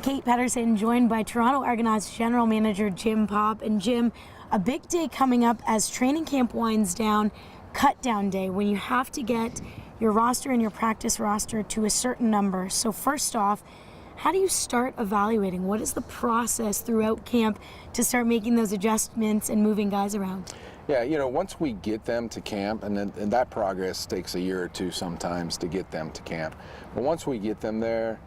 Kate Pedersen, joined by Toronto Argonauts General Manager Jim Popp. And Jim, a big day coming up as training camp winds down, cut down day, when you have to get your roster and your practice roster to a certain number. So first off, how do you start evaluating? What is the process throughout camp to start making those adjustments and moving guys around? Yeah, you know, once we get them to camp, and that progress takes a year or two sometimes to get them to camp. But once we get them there,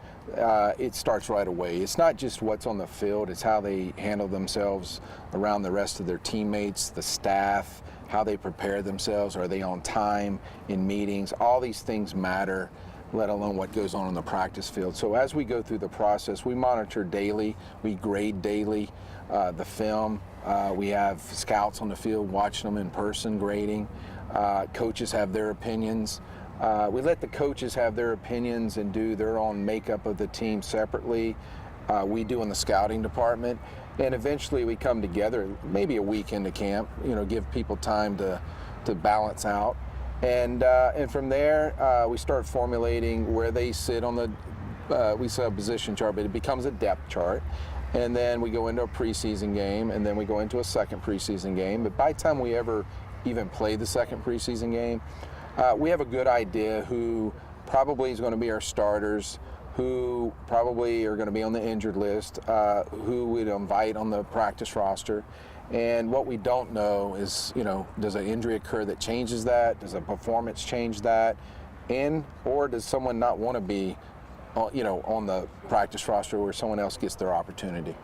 it starts right away. It's not just what's on the field, it's how they handle themselves around the rest of their teammates, the staff, how they prepare themselves. Are they on time in meetings? All these things matter, let alone what goes on the practice field. So as we go through the process, we monitor daily, we grade daily the film. We have scouts on the field watching them in person, grading. Coaches have their opinions. We let the coaches have their opinions and do their own makeup of the team separately. We do in the scouting department. And eventually we come together, maybe a week into camp, you know, give people time to balance out. And from there, we start formulating where they sit on the, we set a position chart, but it becomes a depth chart. And then we go into a preseason game, and then we go into a second preseason game. But by the time we ever even play the second preseason game, we have a good idea who probably is going to be our starters, who probably are going to be on the injured list, who we'd invite on the practice roster. And what we don't know is, you know, does an injury occur that changes that? Does a performance change that? Or does someone not want to be, you know, on the practice roster where someone else gets their opportunity?